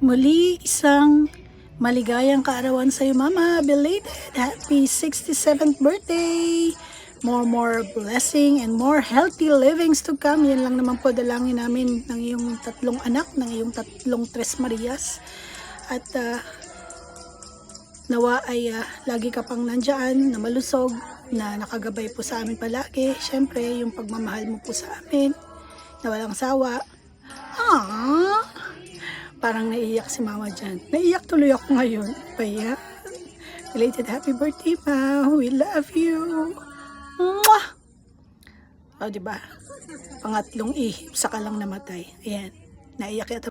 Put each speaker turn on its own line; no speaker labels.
Muli, isang maligayang kaarawan sa iyo, Mama. Belated happy 67th birthday. More blessing and more healthy livings to come. Yan lang naman po dalangin namin ng iyong tatlong anak, ng iyong tatlong Tres Marias. At nawa ay lagi ka pang nandyan, na malusog, na nakagabay po sa amin palagi. Siyempre, yung pagmamahal mo po sa amin, na walang sawa. Aww! Parang naiiyak si Mama dyan. Naiiyak tuloy ako ngayon. Kaya, belated happy birthday, Ma. We love you. Mwah! O, diba? Pangatlong ihip, saka lang namatay. Ayan. Naiiyak yata